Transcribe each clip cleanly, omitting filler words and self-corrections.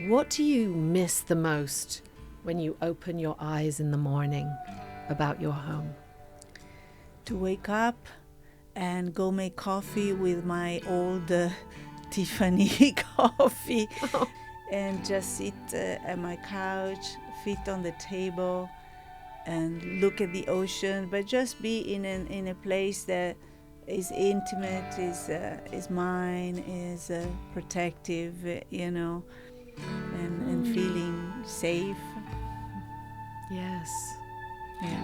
What do you miss the most when you open your eyes in the morning about your home? To wake up and go make coffee with my old Tiffany coffee and just sit at my couch, feet on the table, and look at the ocean, but just be in a place that is intimate, is mine, is protective, and feeling safe. Yes. Yeah.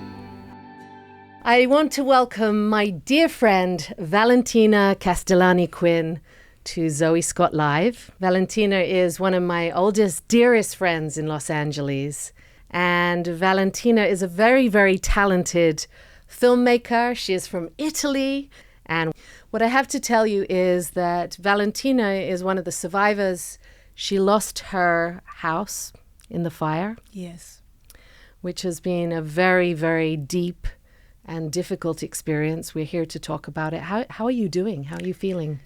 I want to welcome my dear friend, Valentina Castellani-Quinn, to Zoe Scott Live. Valentina is one of my oldest, dearest friends in Los Angeles. And Valentina is a very, very talented filmmaker. She is from Italy. And what I have to tell you is that Valentina is one of the survivors. She lost her house in the fire. Yes. Which has been a very, very deep and difficult experience. We're here to talk about it. How are you doing? How are you feeling?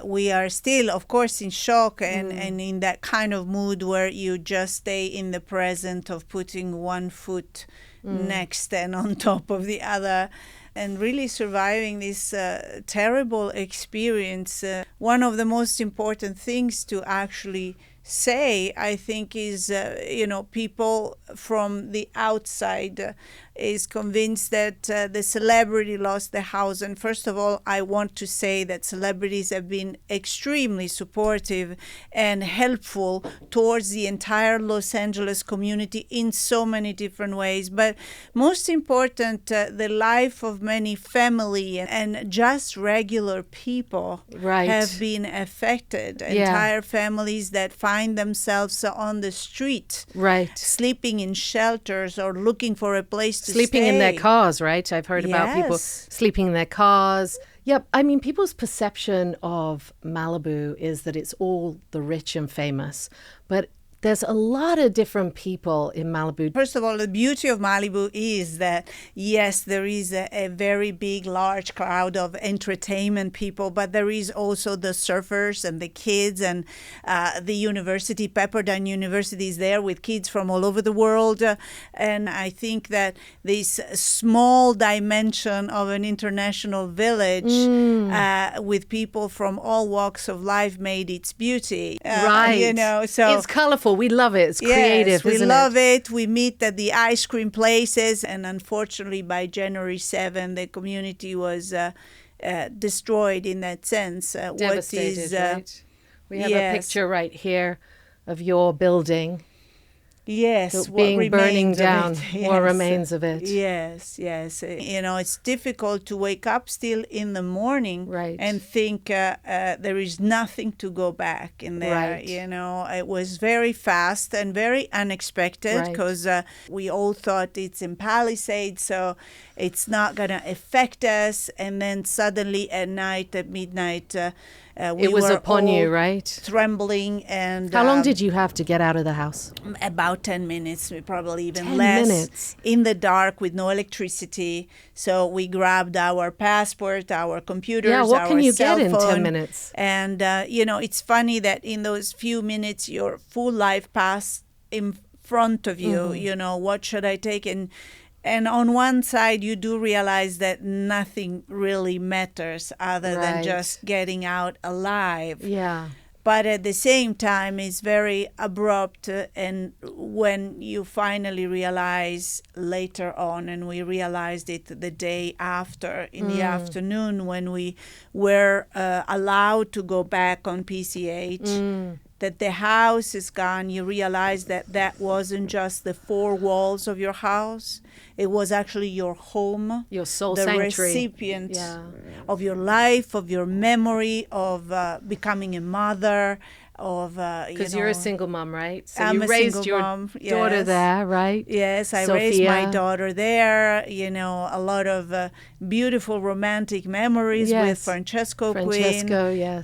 We are still, of course, in shock and in that kind of mood where you just stay in the present of putting one foot next and on top of the other and really surviving this terrible experience. One of the most important things to actually say, I think, is, people from the outside is convinced that the celebrity lost the house. And first of all, I want to say that celebrities have been extremely supportive and helpful towards the entire Los Angeles community in so many different ways. But most important, the life of many family and just regular people have been affected. Yeah. Entire families that find themselves on the street, sleeping in shelters or looking for a place to sleeping stay. In their cars, right? I've heard about people sleeping in their cars. Yep. I mean, people's perception of Malibu is that it's all the rich and famous, but there's a lot of different people in Malibu. First of all, the beauty of Malibu is that, yes, there is a very big, large crowd of entertainment people, but there is also the surfers and the kids and the university. Pepperdine University is there with kids from all over the world. And I think that this small dimension of an international village with people from all walks of life made its beauty. So it's colorful. We love it. It's creative, we isn't love it. We meet at the ice cream places. And unfortunately, by January 7, the community was destroyed in that sense. Devastated, right? We have a picture right here of your building. Yes, burning down. What remains of it? Yes. It's difficult to wake up still in the morning and think there is nothing to go back in there. Right. It was very fast and very unexpected because we all thought it's in Palisades, so it's not going to affect us. And then suddenly at midnight, it was upon you, right? Trembling. And how long did you have to get out of the house? About 10 minutes, probably even 10 less. minutes. In the dark with no electricity. So we grabbed our passport, our computers, our cell phone. Yeah, what can you get in 10 minutes? And, it's funny that in those few minutes, your full life passed in front of you. What should I take? And on one side, you do realize that nothing really matters other than just getting out alive. Yeah. But at the same time, it's very abrupt. And when you finally realize later on, and we realized it the day after, in the afternoon, when we were allowed to go back on PCH, that the house is gone, you realize that wasn't just the four walls of your house. It was actually your home, your soul the sanctuary. Recipient of your life, of your memory, of becoming a mother, of because you're a single mom, right? So I'm you raised your daughter there, right? Yes, I raised my daughter there. A lot of beautiful romantic memories with Francesco Quinn,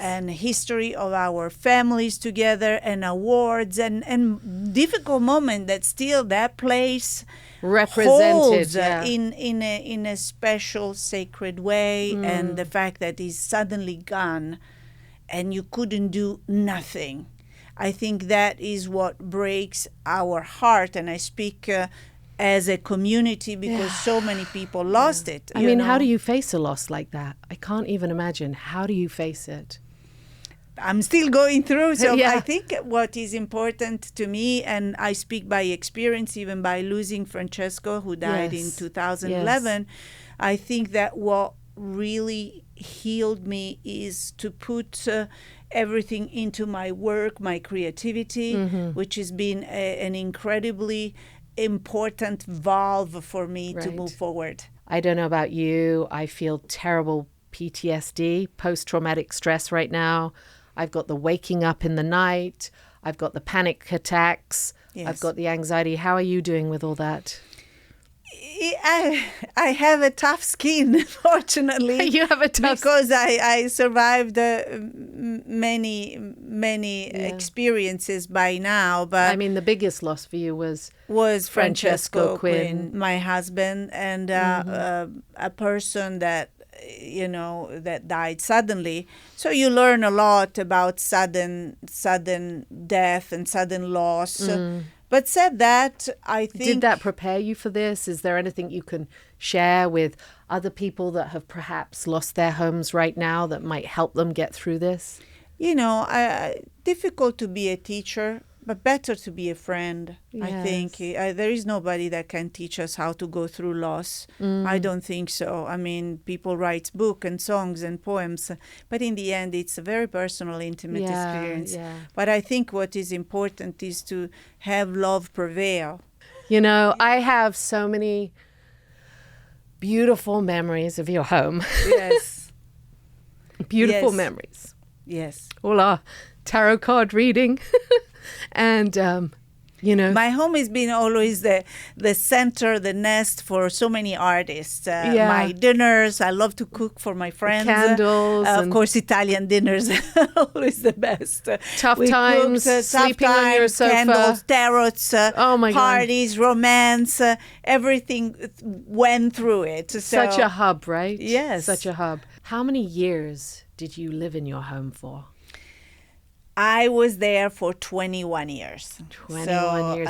and history of our families together, and awards and difficult moment that still that place represented holds in a special sacred way, and the fact that it's suddenly gone and you couldn't do nothing. I think that is what breaks our heart. And I speak as a community because so many people lost it. I mean, how do you face a loss like that? I can't even imagine. How do you face it? I'm still going through. So Yeah. I think what is important to me, and I speak by experience, even by losing Francesco, who died in 2011, I think that what really healed me is to put everything into my work, my creativity, which has been an incredibly important valve for me to move forward. I don't know about you. I feel terrible PTSD, post-traumatic stress right now. I've got the waking up in the night. I've got the panic attacks. I've got the anxiety. How are you doing with all that? I have a tough skin, fortunately. You have a tough because I survived many experiences by now. But I mean, the biggest loss for you was Francesco Quinn, my husband, and a person that that died suddenly. So you learn a lot about sudden death and sudden loss. But said that, I think... Did that prepare you for this? Is there anything you can share with other people that have perhaps lost their homes right now that might help them get through this? Difficult to be a teacher, but better to be a friend. I think there is nobody that can teach us how to go through loss. I don't think so. I mean, people write books and songs and poems, but in the end, it's a very personal, intimate experience. But I think what is important is to have love prevail. I have so many beautiful memories of your home. Yes. Beautiful memories. Yes. Hola, tarot card reading. And, my home has been always the center, the nest for so many artists. My dinners, I love to cook for my friends. Candles. Of course, Italian dinners always the best. Tough times, sleeping on your sofa. Candles, tarots, parties, God. Romance, everything went through it. So, such a hub, right? Yes. Such a hub. How many years did you live in your home for? I was there for 21 years. 21 years.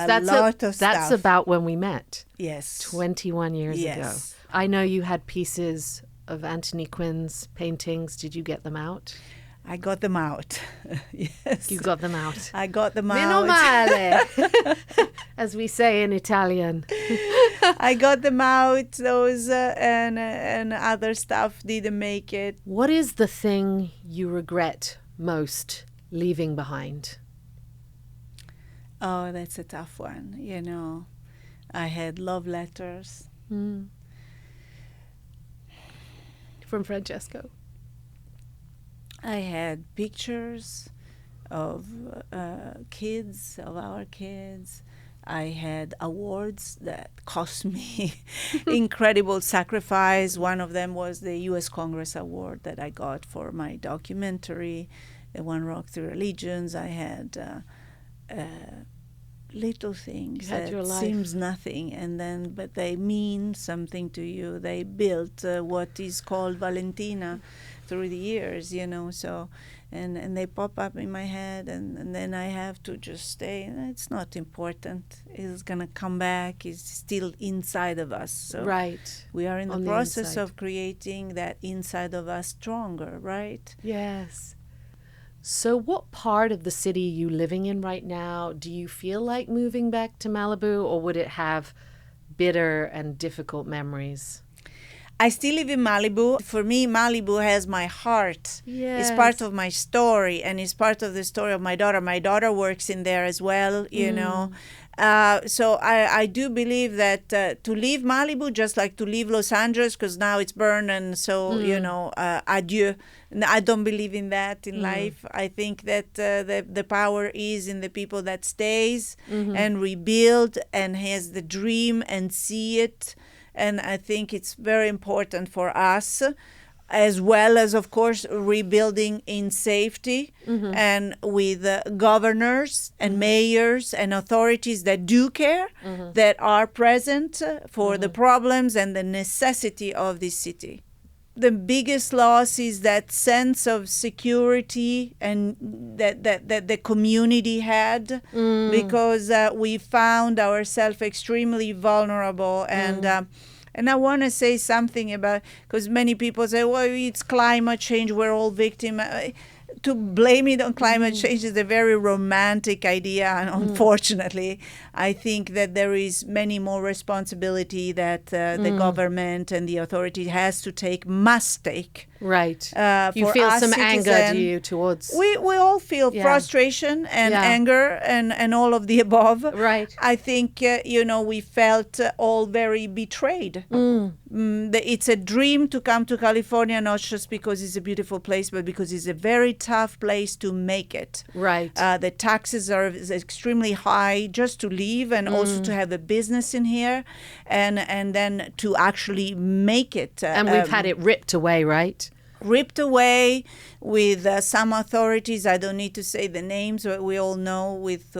That's about when we met. Yes. 21 years ago. I know you had pieces of Anthony Quinn's paintings. Did you get them out? I got them out. Yes. You got them out. I got them out. Meno male, as we say in Italian. I got them out. Those and other stuff didn't make it. What is the thing you regret most leaving behind? Oh, that's a tough one. I had love letters. From Francesco. I had pictures of kids, of our kids. I had awards that cost me incredible sacrifice. One of them was the U.S. Congress Award that I got for my documentary, One Rock, Three Religions. I had little things that seems nothing, but they mean something to you. They built what is called Valentina through the years, so and they pop up in my head, and then I have to just stay. It's not important. It's gonna come back. It's still inside of us. So right. We are in the process of creating that inside of us stronger, right? Yes. So what part of the city are you living in right now? Do you feel like moving back to Malibu, or would it have bitter and difficult memories? I still live in Malibu. For me, Malibu has my heart. Yes. It's part of my story, and it's part of the story of my daughter. My daughter works in there as well, So I do believe that to leave Malibu, just like to leave Los Angeles, because now it's burned, and so, adieu. I don't believe in that in life. I think that the power is in the people that stays and rebuild and has the dream and see it. And I think it's very important for us, as well as, of course, rebuilding in safety and with governors and mayors and authorities that do care, that are present for the problems and the necessity of this city. the biggest loss is that sense of security and that the community had, because we found ourselves extremely vulnerable. And I want to say something about, because many people say, well, it's climate change, we're all victims. To blame it on climate change is a very romantic idea, and unfortunately, I think that there is many more responsibility that the government and the authority must take. Right. You For feel us some citizen. anger, do you, towards... We all feel frustration and anger and all of the above. Right. I think, we felt all very betrayed. It's a dream to come to California, not just because it's a beautiful place, but because it's a very tough place to make it. Right. The taxes are extremely high just to live, and also to have a business in here, and then to actually make it. And we've had it ripped away, right? Ripped away with some authorities. I don't need to say the names, but we all know with,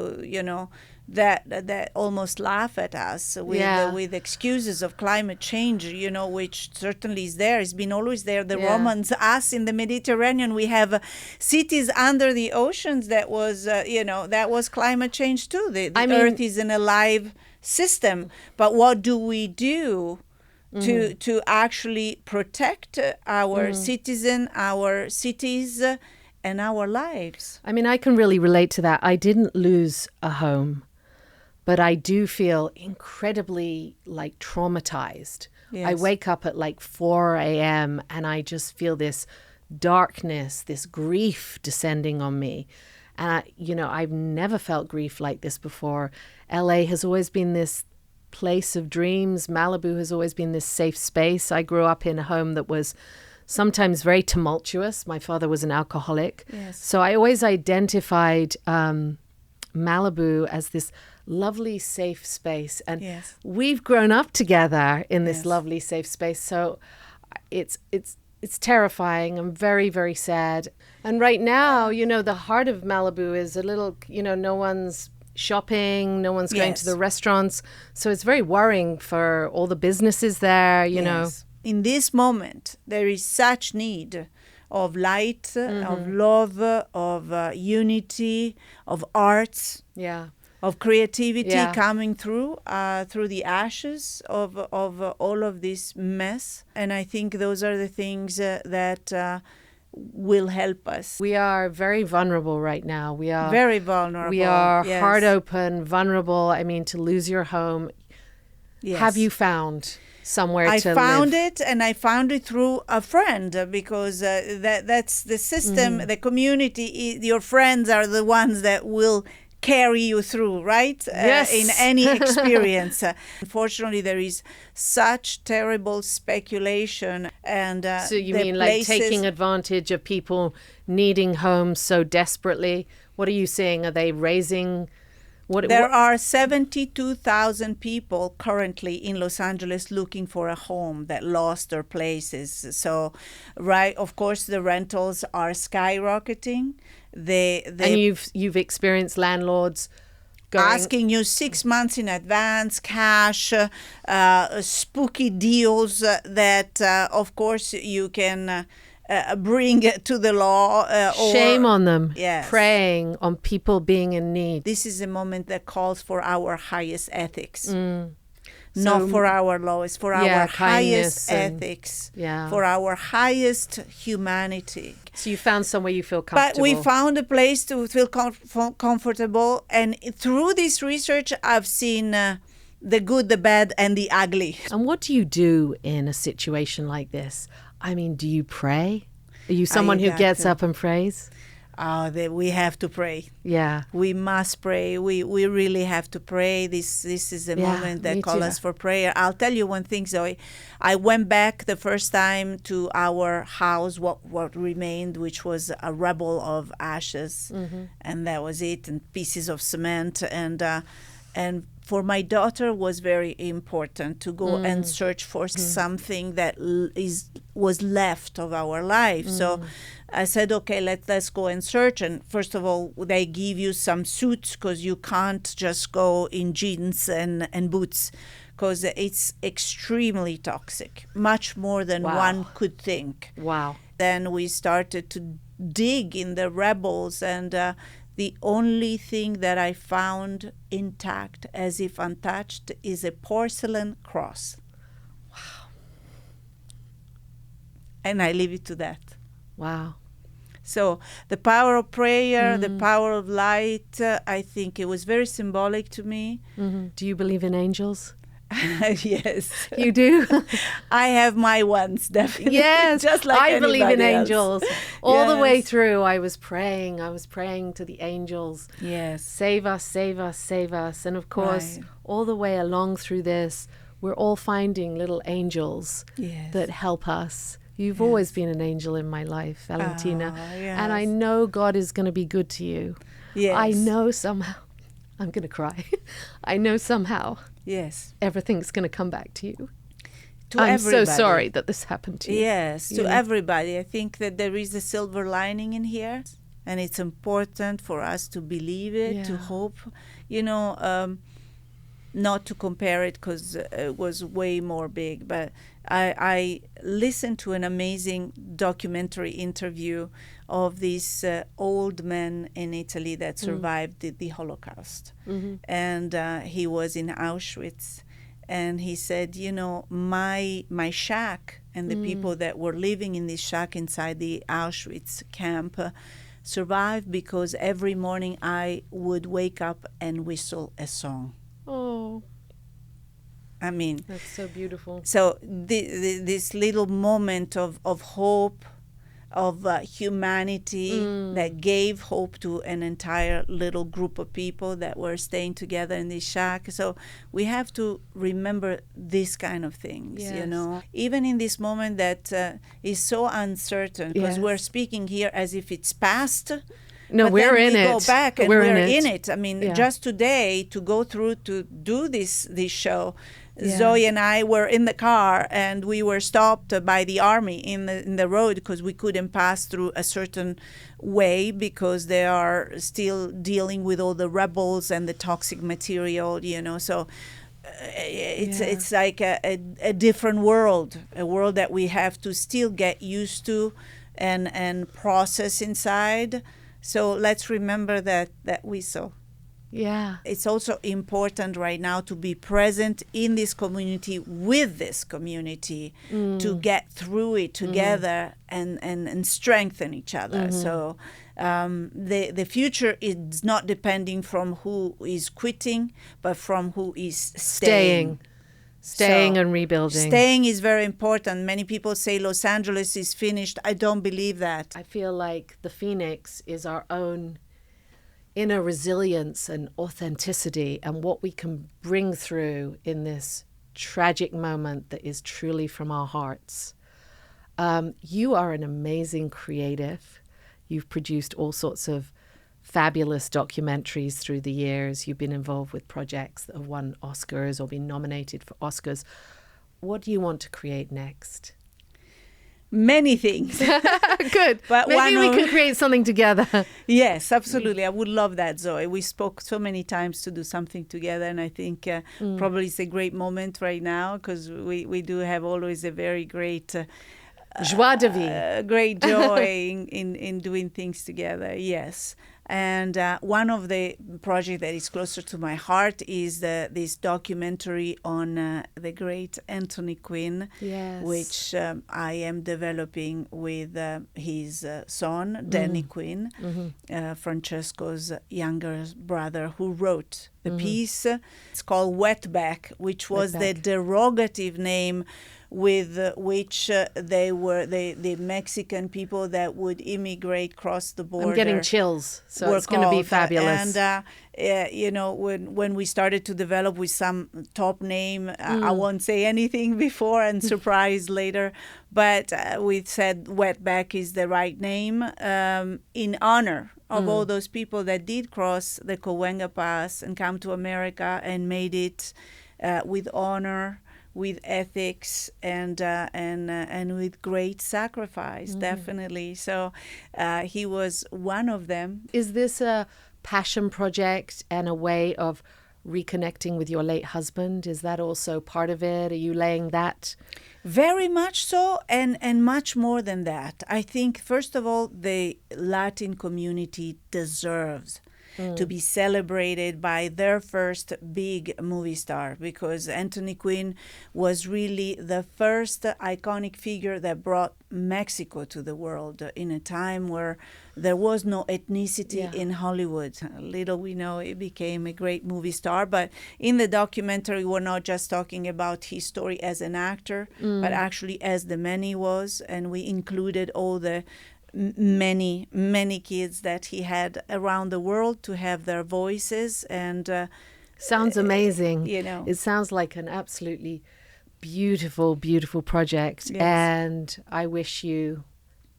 that almost laugh at us with excuses of climate change, which certainly is there. It's been always there. The Romans, us in the Mediterranean, we have cities under the oceans that was, that was climate change too. The Earth is an alive system. But what do we do to actually protect our citizen, our cities, and our lives? I mean, I can really relate to that. I didn't lose a home, but I do feel incredibly traumatized. Yes. I wake up at 4 a.m. and I just feel this darkness, this grief descending on me. And I've never felt grief like this before. LA has always been this place of dreams. Malibu has always been this safe space. I grew up in a home that was sometimes very tumultuous. My father was an alcoholic. Yes. So I always identified Malibu as this lovely, safe space. And we've grown up together in this lovely, safe space. So it's terrifying. I'm very, very sad. And right now, the heart of Malibu is a little, no one's shopping, no one's going to the restaurants. So it's very worrying for all the businesses there, you know. In this moment, there is such need of light, of love, of unity, of arts, of creativity coming through the ashes of all of this mess. And I think those are the things that will help us. We are very vulnerable right now. We are very vulnerable. We are heart open, vulnerable. I mean, to lose your home. Yes. Have you found somewhere to live? I found it, and I found it through a friend, because that's the system, the community. Your friends are the ones that will carry you through, right? In any experience. Unfortunately, there is such terrible speculation, and so you mean taking advantage of people needing homes so desperately? What are you saying? Are they raising? There are 72,000 people currently in Los Angeles looking for a home that lost their places. So, of course, the rentals are skyrocketing. And you've experienced landlords asking you 6 months in advance, cash, spooky deals that, of course, you can bring to the law. Shame on them. Yes. Preying on people being in need. This is a moment that calls for our highest ethics. Not for our lowest, for our highest ethics, for our highest humanity. So you found somewhere you feel comfortable. But we found a place to feel comfortable. And through this research, I've seen the good, the bad, and the ugly. And what do you do in a situation like this? I mean, do you pray? Are you someone who gets up and prays? We have to pray. Yeah. We must pray. We really have to pray. This is a moment that calls us for prayer. I'll tell you one thing, Zoe. I went back the first time to our house, what remained, which was a rubble of ashes. And that was it, and pieces of cement. And for my daughter was very important to go and search for something that was left of our life. So I said, okay, let's go and search. And first of all, they give you some suits, because you can't just go in jeans and boots, because it's extremely toxic, much more than Wow. one could think. Wow. Then we started to dig in the rebels, and the only thing that I found intact, as if untouched, is a porcelain cross. Wow. And I leave it to that. Wow. So the power of prayer, the power of light, I think it was very symbolic to me. Mm-hmm. Do you believe in angels? Yes. You do? I have my ones, definitely. Yes. Just like I believe in anybody else. angels. All the way Yes. through, I was praying to the angels. Yes. Save us, save us, save us. And of course, Right. all the way along through this, we're all finding little angels Yes. that help us. You've always been an angel in my life, Valentina. Ah, And I yes. know God is going to be good to you. Yes. I know somehow, I'm going to cry. I know somehow Yes. everything's going to come back to you. To I'm everybody. so sorry that this happened to you. Yes, to know? everybody. I think that there is a silver lining in here, and it's important for us to believe it, to Yeah. hope. You know, not to compare it because it was way more big, but I listened to an amazing documentary interview of this old man in Italy that survived the Holocaust. Mm-hmm. And he was in Auschwitz. And he said, you know, my shack and the people that were living in this shack inside the Auschwitz camp survived because every morning I would wake up and whistle a song. Oh, I mean, that's so beautiful. so this little moment of hope, of humanity that gave hope to an entire little group of people that were staying together in this shack. So we have to remember these kind of things, you Yes. know, even in this moment that is so uncertain, because Yes. we're speaking here as if it's past. No, But we're then in we it. go back and we're we're in it. I mean, Yeah. just today to go through to do this show, Yeah. Zoe and I were in the car and we were stopped by the army in the road because we couldn't pass through a certain way because they are still dealing with all the rebels and the toxic material, you know. So it's like a different world, a world that we have to still get used to and process inside. So let's remember that we saw. Yeah. It's also important right now to be present in this community with this community to get through it together and strengthen each other. So the future is not depending from who is quitting, but from who is staying. Staying So, and rebuilding. Staying is very important. Many people say Los Angeles is finished. I don't believe that. I feel like the Phoenix is our own inner resilience and authenticity and what we can bring through in this tragic moment that is truly from our hearts. You are an amazing creative. You've produced all sorts of fabulous documentaries through the years. You've been involved with projects that have won Oscars or been nominated for Oscars. What do you want to create next? Many things. Good. But maybe one we can create something together. Yes, absolutely. I would love that, Zoe. We spoke so many times to do something together, and I think probably it's a great moment right now because we do have always a very great Joie de vie. great joy in doing things together. Yes. And one of the projects that is closer to my heart is this documentary on the great Anthony Quinn, Yes. which I am developing with his son, Danny Quinn, Francesco's younger brother, who wrote the piece. It's called Wetback, which was the Wetback. derogative name with which they were the Mexican people that would immigrate cross the border. I'm getting chills, so were it's going to be called. fabulous. And you know, when we started to develop with some top name, I won't say anything before and surprise later, but we said Wetback is the right name in honor of all those people that did cross the Cahuenga Pass and come to America and made it with honor, with ethics, and with great sacrifice, definitely. So he was one of them. Is this a passion project and a way of reconnecting with your late husband? Is that also part of it? Are you laying that? Very much so, and much more than that. I think, first of all, the Latin community deserves to be celebrated by their first big movie star, because Anthony Quinn was really the first iconic figure that brought Mexico to the world in a time where there was no ethnicity in Hollywood. Little we know, it became a great movie star. But in the documentary, we're not just talking about his story as an actor, but actually as the man he was. And we included all the many kids that he had around the world to have their voices. And sounds amazing. It sounds like an absolutely beautiful project. Yes. And I wish you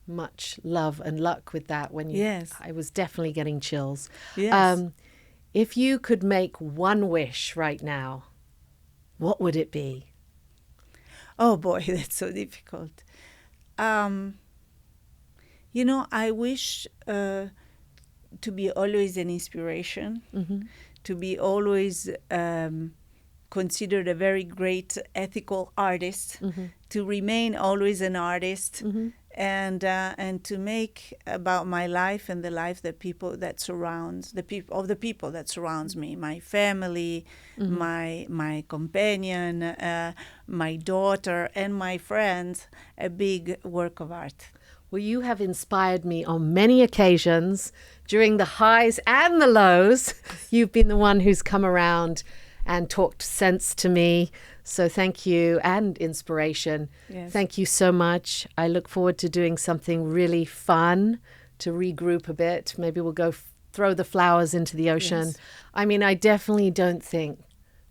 much love and luck with that. I was definitely getting chills. Yes. If you could make one wish right now, what would it be? Oh boy, that's so difficult. I wish to be always an inspiration, to be always considered a very great ethical artist, to remain always an artist, and to make about my life and the life that surrounds me, my family, my companion, my daughter, and my friends, a big work of art. Well, you have inspired me on many occasions during the highs and the lows. You've been the one who's come around and talked sense to me. So thank you, and inspiration. Yes. Thank you so much. I look forward to doing something really fun to regroup a bit. Maybe we'll go throw the flowers into the ocean. Yes. I mean, I definitely don't think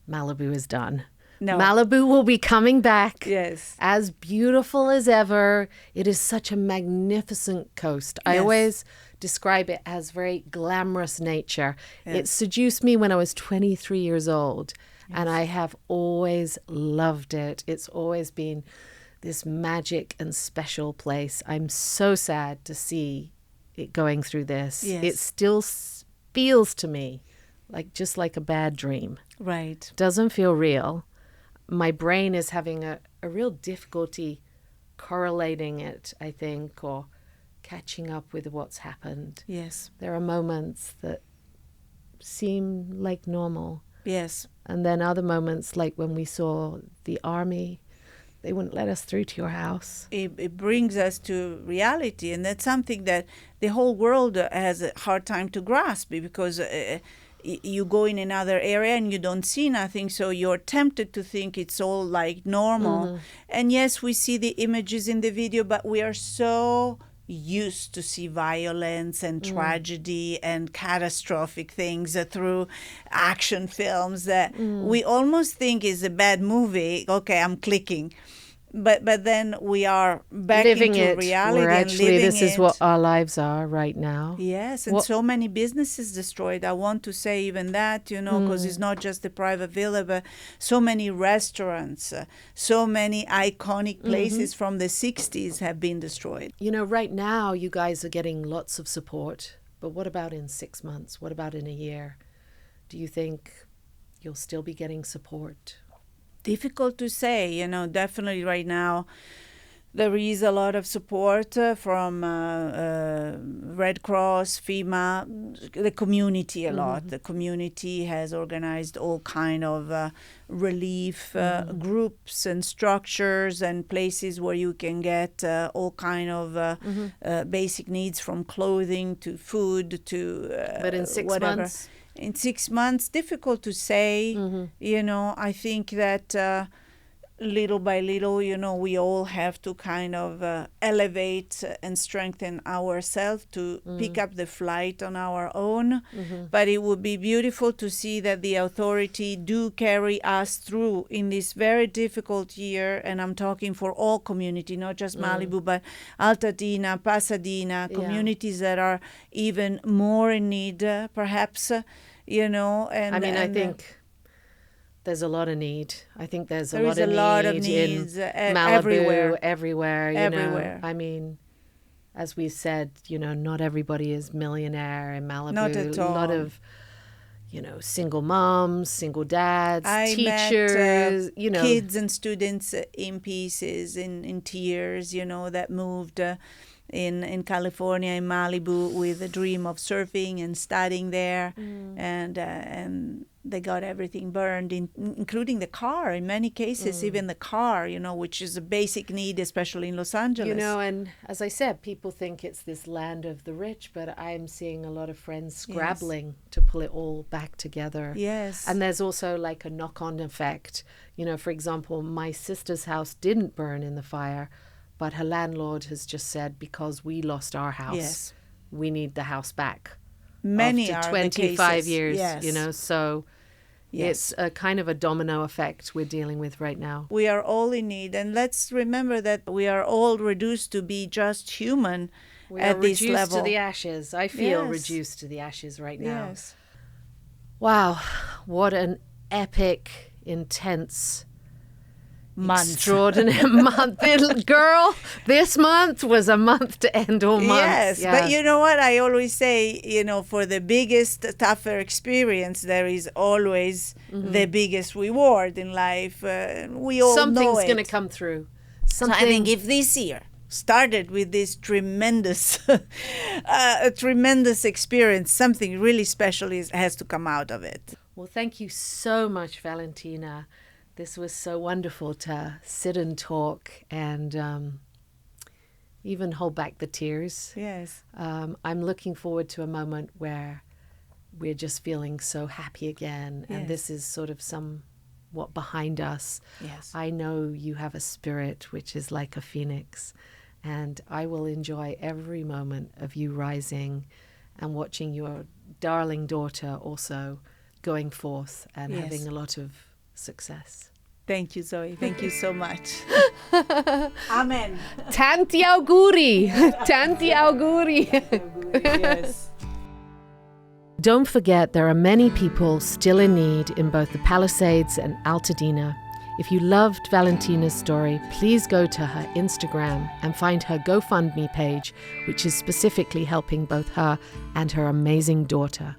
Malibu is done. No. Malibu will be coming back. Yes. As beautiful as ever. It is such a magnificent coast. I always describe it as very glamorous nature. Yes. It seduced me when I was 23 years old, and I have always loved it. It's always been this magic and special place. I'm so sad to see it going through this. Yes. It still feels to me just like a bad dream. Right. Doesn't feel real. My brain is having a real difficulty correlating it, I think, or catching up with what's happened. Yes. There are moments that seem like normal. Yes. And then other moments, like when we saw the army, they wouldn't let us through to your house. It brings us to reality, and that's something that the whole world has a hard time to grasp, because you go in another area and you don't see nothing, so you're tempted to think it's all like normal. And yes, we see the images in the video, but we are so used to see violence and tragedy and catastrophic things through action films that we almost think is a bad movie. Okay, I'm clicking. But then we are back living into it, reality where and actually living this is it. what our lives are right now. Yes, and so many businesses destroyed. I want to say even that, because it's not just the private villa, but so many restaurants, so many iconic places from the 60s have been destroyed. Right now you guys are getting lots of support, but what about in 6 months? What about in a year? Do you think you'll still be getting support? Difficult to say, definitely right now there is a lot of support from Red Cross, FEMA, the community a lot. The community has organized all kind of relief groups and structures and places where you can get all kind of basic needs, from clothing to food to but in 6 whatever. months? In 6 months, difficult to say. I think that little by little, we all have to kind of elevate and strengthen ourselves to pick up the flight on our own. But it would be beautiful to see that the authority do carry us through in this very difficult year. And I'm talking for all community, not just Malibu, but Altadena, Pasadena, communities that are even more in need, perhaps, And I think there's a lot of need. I think there's a there lot is of a need lot of needs in Malibu, everywhere. everywhere. I mean, as we said, not everybody is millionaire in Malibu. Not at all. A lot of, single moms, single dads, I teachers, met, kids and students in pieces, in tears, that moved in California, in Malibu, with a dream of surfing and studying there, and they got everything burned, including the car. In many cases, even the car, which is a basic need, especially in Los Angeles. And as I said, people think it's this land of the rich, but I'm seeing a lot of friends scrabbling to pull it all back together. Yes. And there's also like a knock-on effect. For example, my sister's house didn't burn in the fire, but her landlord has just said, because we lost our house, we need the house back. Many after are 25 the years, yes. So it's a kind of a domino effect we're dealing with right now. We are all in need. And let's remember that we are all reduced to be just human at this level. Reduced to the ashes. I feel reduced to the ashes right now. Yes. Wow. What an epic, intense, extraordinary month. Girl, this month was a month to end all months. Yes, but you know what? I always say, for the biggest, tougher experience, there is always the biggest reward in life. We all know it. Something's going to come through. So I think if this year started with this tremendous, a tremendous experience, something really special has to come out of it. Well, thank you so much, Valentina. This was so wonderful to sit and talk and even hold back the tears. Yes. I'm looking forward to a moment where we're just feeling so happy again. Yes. And this is sort of somewhat behind us. Yes. I know you have a spirit which is like a phoenix. And I will enjoy every moment of you rising and watching your darling daughter also going forth and having a lot of success. Thank you, Zoe. Thank you so much. Amen. Tanti auguri. Tanti auguri. Yes. Don't forget, there are many people still in need in both the Palisades and Altadena. If you loved Valentina's story, please go to her Instagram and find her GoFundMe page, which is specifically helping both her and her amazing daughter.